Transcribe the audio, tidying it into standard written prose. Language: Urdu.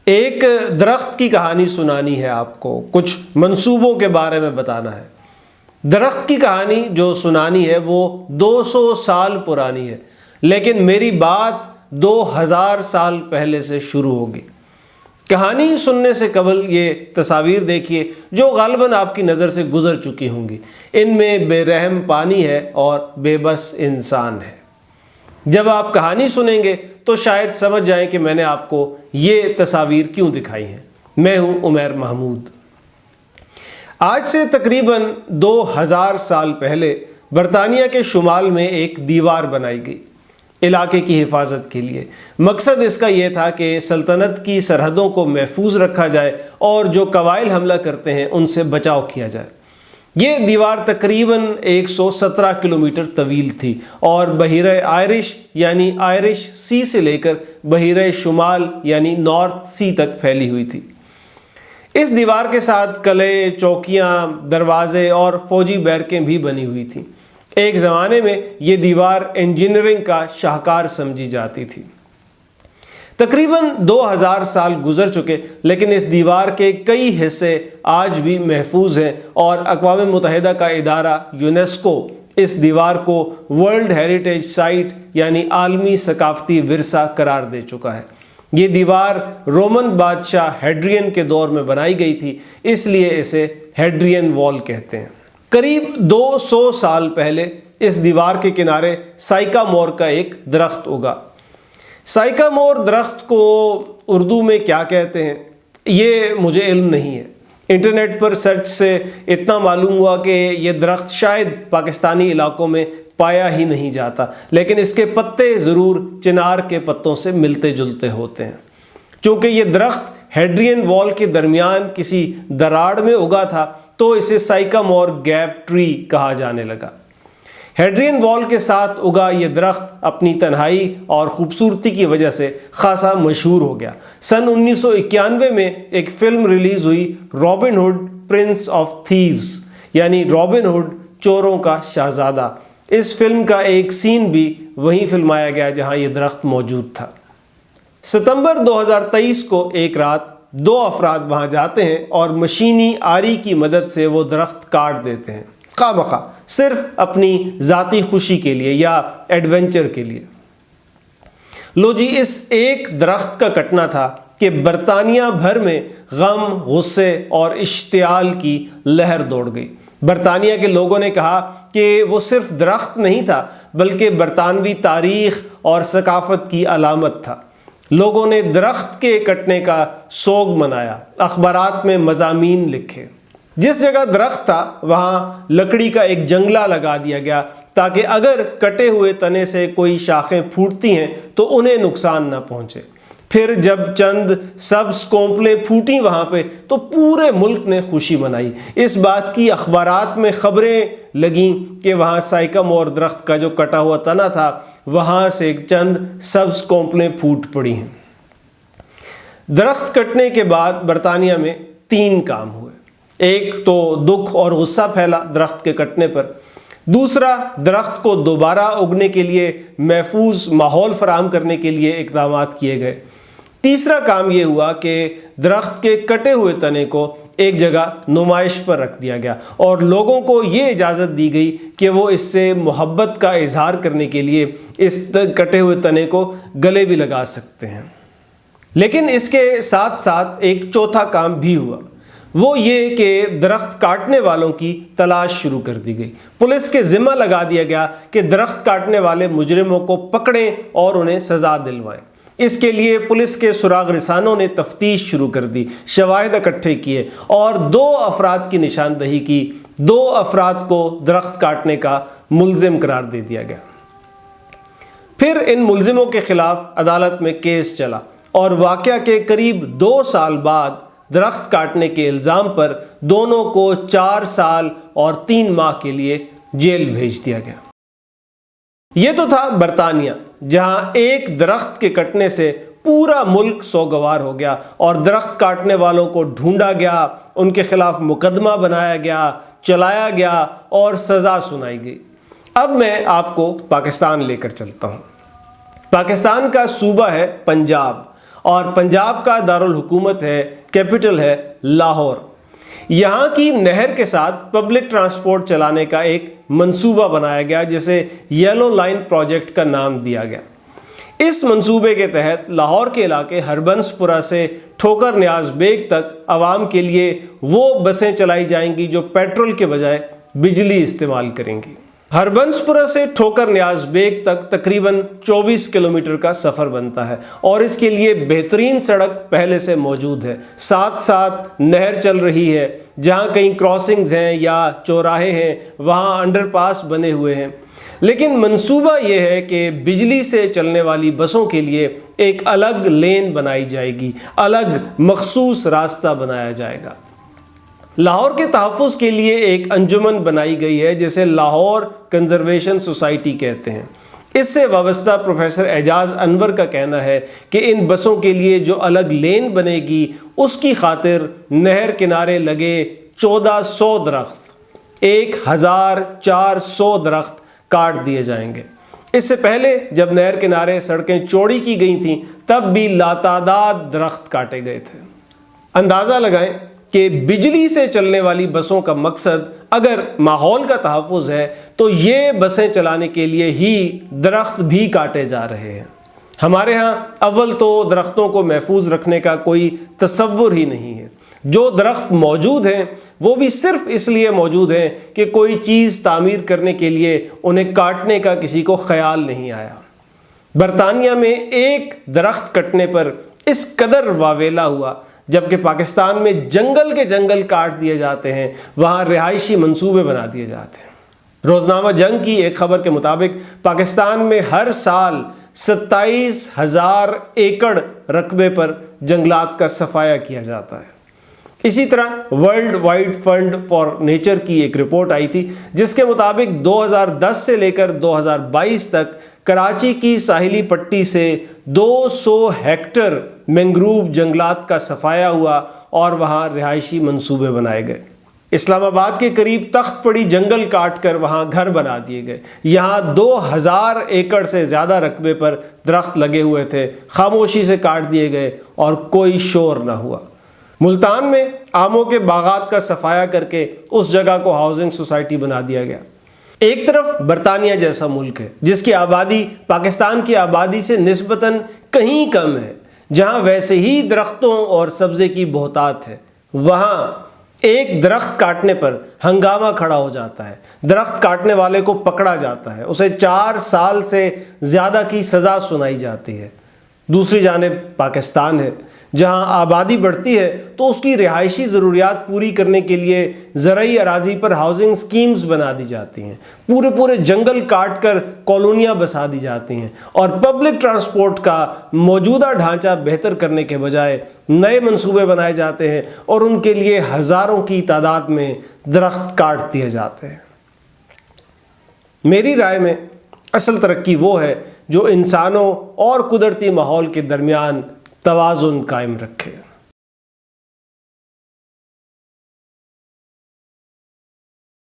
ایک درخت کی کہانی سنانی ہے آپ کو، کچھ منصوبوں کے بارے میں بتانا ہے۔ درخت کی کہانی جو سنانی ہے وہ 200 سال پرانی ہے، لیکن میری بات 2000 سال پہلے سے شروع ہوگی۔ کہانی سننے سے قبل یہ تصاویر دیکھیے جو غالباً آپ کی نظر سے گزر چکی ہوں گی۔ ان میں بے رحم پانی ہے اور بے بس انسان ہے۔ جب آپ کہانی سنیں گے تو شاید سمجھ جائیں کہ میں نے آپ کو یہ تصاویر کیوں دکھائی ہیں۔ میں ہوں عمیر محمود۔ آج سے تقریباً 2000 سال پہلے برطانیہ کے شمال میں ایک دیوار بنائی گئی علاقے کی حفاظت کے لیے۔ مقصد اس کا یہ تھا کہ سلطنت کی سرحدوں کو محفوظ رکھا جائے اور جو قبائل حملہ کرتے ہیں ان سے بچاؤ کیا جائے۔ یہ دیوار تقریباً 117 کلومیٹر طویل تھی اور بحیرہ آئرش یعنی آئرش سی سے لے کر بحیرہ شمال یعنی نارتھ سی تک پھیلی ہوئی تھی۔ اس دیوار کے ساتھ قلعے، چوکیاں، دروازے اور فوجی بیرکیں بھی بنی ہوئی تھیں۔ ایک زمانے میں یہ دیوار انجینئرنگ کا شاہکار سمجھی جاتی تھی۔ تقریباً 2000 سال گزر چکے، لیکن اس دیوار کے کئی حصے آج بھی محفوظ ہیں اور اقوام متحدہ کا ادارہ یونیسکو اس دیوار کو ورلڈ ہیریٹیج سائٹ یعنی عالمی ثقافتی ورثہ قرار دے چکا ہے۔ یہ دیوار رومن بادشاہ ہیڈرین کے دور میں بنائی گئی تھی، اس لیے اسے ہیڈرین وال کہتے ہیں۔ قریب 200 سال پہلے اس دیوار کے کنارے سائکا مور کا ایک درخت اگا۔ سائکا مور درخت کو اردو میں کیا کہتے ہیں یہ مجھے علم نہیں ہے۔ انٹرنیٹ پر سرچ سے اتنا معلوم ہوا کہ یہ درخت شاید پاکستانی علاقوں میں پایا ہی نہیں جاتا، لیکن اس کے پتے ضرور چنار کے پتوں سے ملتے جلتے ہوتے ہیں۔ چونکہ یہ درخت ہیڈرین وال کے درمیان کسی دراڑ میں اگا تھا تو اسے سائکا مور گیپ ٹری کہا جانے لگا۔ ہیڈرین وال کے ساتھ اگا یہ درخت اپنی تنہائی اور خوبصورتی کی وجہ سے خاصا مشہور ہو گیا۔ سن 1991 میں ایک فلم ریلیز ہوئی، Robin Hood Prince of Thieves یعنی رابن ہوڈ چوروں کا شہزادہ۔ اس فلم کا ایک سین بھی وہیں فلمایا گیا جہاں یہ درخت موجود تھا۔ ستمبر 2023 کو ایک رات 2 افراد وہاں جاتے ہیں اور مشینی آری کی مدد سے وہ درخت کاٹ دیتے ہیں، خواہ مخواہ، صرف اپنی ذاتی خوشی کے لیے یا ایڈونچر کے لیے۔ لو جی، اس ایک درخت کا کٹنا تھا کہ برطانیہ بھر میں غم، غصے اور اشتعال کی لہر دوڑ گئی۔ برطانیہ کے لوگوں نے کہا کہ وہ صرف درخت نہیں تھا بلکہ برطانوی تاریخ اور ثقافت کی علامت تھا۔ لوگوں نے درخت کے کٹنے کا سوگ منایا، اخبارات میں مضامین لکھے۔ جس جگہ درخت تھا وہاں لکڑی کا ایک جنگلہ لگا دیا گیا تاکہ اگر کٹے ہوئے تنے سے کوئی شاخیں پھوٹتی ہیں تو انہیں نقصان نہ پہنچے۔ پھر جب چند سبز کونپلیں پھوٹیں وہاں پہ تو پورے ملک نے خوشی منائی۔ اس بات کی اخبارات میں خبریں لگیں کہ وہاں سائکا مور درخت کا جو کٹا ہوا تنا تھا وہاں سے چند سبز کونپلیں پھوٹ پڑی ہیں۔ درخت کٹنے کے بعد برطانیہ میں 3 کام ہوئے۔ ایک تو دکھ اور غصہ پھیلا درخت کے کٹنے پر، دوسرا درخت کو دوبارہ اگنے کے لیے محفوظ ماحول فراہم کرنے کے لیے اقدامات کیے گئے، تیسرا کام یہ ہوا کہ درخت کے کٹے ہوئے تنے کو ایک جگہ نمائش پر رکھ دیا گیا اور لوگوں کو یہ اجازت دی گئی کہ وہ اس سے محبت کا اظہار کرنے کے لیے اس کٹے ہوئے تنے کو گلے بھی لگا سکتے ہیں۔ لیکن اس کے ساتھ ساتھ ایک چوتھا کام بھی ہوا، وہ یہ کہ درخت کاٹنے والوں کی تلاش شروع کر دی گئی۔ پولیس کے ذمہ لگا دیا گیا کہ درخت کاٹنے والے مجرموں کو پکڑیں اور انہیں سزا دلوائیں۔ اس کے لیے پولیس کے سراغ رسانوں نے تفتیش شروع کر دی، شواہد اکٹھے کیے اور 2 افراد کی نشاندہی کی۔ 2 افراد کو درخت کاٹنے کا ملزم قرار دے دیا گیا۔ پھر ان ملزموں کے خلاف عدالت میں کیس چلا اور واقعہ کے قریب 2 سال بعد درخت کاٹنے کے الزام پر دونوں کو 4 سال اور 3 ماہ کے لیے جیل بھیج دیا گیا۔ یہ تو تھا برطانیہ، جہاں ایک درخت کے کٹنے سے پورا ملک سوگوار ہو گیا اور درخت کاٹنے والوں کو ڈھونڈا گیا، ان کے خلاف مقدمہ بنایا گیا، چلایا گیا اور سزا سنائی گئی۔ اب میں آپ کو پاکستان لے کر چلتا ہوں۔ پاکستان کا صوبہ ہے پنجاب اور پنجاب کا دارالحکومت ہے، کیپٹل ہے لاہور۔ یہاں کی نہر کے ساتھ پبلک ٹرانسپورٹ چلانے کا ایک منصوبہ بنایا گیا جسے یلو لائن پروجیکٹ کا نام دیا گیا۔ اس منصوبے کے تحت لاہور کے علاقے ہربنس پورہ سے ٹھوکر نیاز بیگ تک عوام کے لیے وہ بسیں چلائی جائیں گی جو پیٹرول کے بجائے بجلی استعمال کریں گی۔ ہربنس پورہ سے ٹھوکر نیاز بیگ تک تقریباً 24 کلومیٹر کا سفر بنتا ہے اور اس کے لیے بہترین سڑک پہلے سے موجود ہے، ساتھ ساتھ نہر چل رہی ہے، جہاں کہیں کراسنگز ہیں یا چوراہے ہیں وہاں انڈر پاس بنے ہوئے ہیں۔ لیکن منصوبہ یہ ہے کہ بجلی سے چلنے والی بسوں کے لیے ایک الگ لین بنائی جائے گی، الگ مخصوص راستہ بنایا جائے گا۔ لاہور کے تحفظ کے لیے ایک انجمن بنائی گئی ہے جسے لاہور کنزرویشن سوسائٹی کہتے ہیں۔ اس سے وابستہ پروفیسر اعجاز انور کا کہنا ہے کہ ان بسوں کے لیے جو الگ لین بنے گی اس کی خاطر نہر کنارے لگے 1400 درخت، 1400 درخت کاٹ دیے جائیں گے۔ اس سے پہلے جب نہر کنارے سڑکیں چوڑی کی گئی تھیں تب بھی لاتعداد درخت کاٹے گئے تھے۔ اندازہ لگائیں کہ بجلی سے چلنے والی بسوں کا مقصد اگر ماحول کا تحفظ ہے تو یہ بسیں چلانے کے لیے ہی درخت بھی کاٹے جا رہے ہیں۔ ہمارے ہاں اول تو درختوں کو محفوظ رکھنے کا کوئی تصور ہی نہیں ہے۔ جو درخت موجود ہیں وہ بھی صرف اس لیے موجود ہیں کہ کوئی چیز تعمیر کرنے کے لیے انہیں کاٹنے کا کسی کو خیال نہیں آیا۔ برطانیہ میں ایک درخت کٹنے پر اس قدر واویلا ہوا، جبکہ پاکستان میں جنگل کے جنگل کاٹ دیے جاتے ہیں، وہاں رہائشی منصوبے بنا دیے جاتے ہیں۔ روزنامہ جنگ کی ایک خبر کے مطابق پاکستان میں ہر سال 27,000 ایکڑ رقبے پر جنگلات کا صفایا کیا جاتا ہے۔ اسی طرح World Wide Fund for Nature کی ایک رپورٹ آئی تھی جس کے مطابق 2010 سے لے کر 2022 تک کراچی کی ساحلی پٹی سے 200 ہیکٹر مینگروو جنگلات کا صفایا ہوا اور وہاں رہائشی منصوبے بنائے گئے۔ اسلام آباد کے قریب تخت پڑی جنگل کاٹ کر وہاں گھر بنا دیے گئے۔ یہاں 2000 ایکڑ سے زیادہ رقبے پر درخت لگے ہوئے تھے، خاموشی سے کاٹ دیے گئے اور کوئی شور نہ ہوا۔ ملتان میں آموں کے باغات کا صفایا کر کے اس جگہ کو ہاؤسنگ سوسائٹی بنا دیا گیا۔ ایک طرف برطانیہ جیسا ملک ہے جس کی آبادی پاکستان کی آبادی سے نسبتاً کہیں کم ہے، جہاں ویسے ہی درختوں اور سبزے کی بہتات ہے، وہاں ایک درخت کاٹنے پر ہنگامہ کھڑا ہو جاتا ہے، درخت کاٹنے والے کو پکڑا جاتا ہے، اسے 4 سال سے زیادہ کی سزا سنائی جاتی ہے۔ دوسری جانب پاکستان ہے جہاں آبادی بڑھتی ہے تو اس کی رہائشی ضروریات پوری کرنے کے لیے زرعی اراضی پر ہاؤسنگ سکیمز بنا دی جاتی ہیں، پورے جنگل کاٹ کر کالونیاں بسا دی جاتی ہیں، اور پبلک ٹرانسپورٹ کا موجودہ ڈھانچہ بہتر کرنے کے بجائے نئے منصوبے بنائے جاتے ہیں اور ان کے لیے ہزاروں کی تعداد میں درخت کاٹ دیے جاتے ہیں۔ میری رائے میں اصل ترقی وہ ہے جو انسانوں اور قدرتی ماحول کے درمیان توازن قائم رکھے۔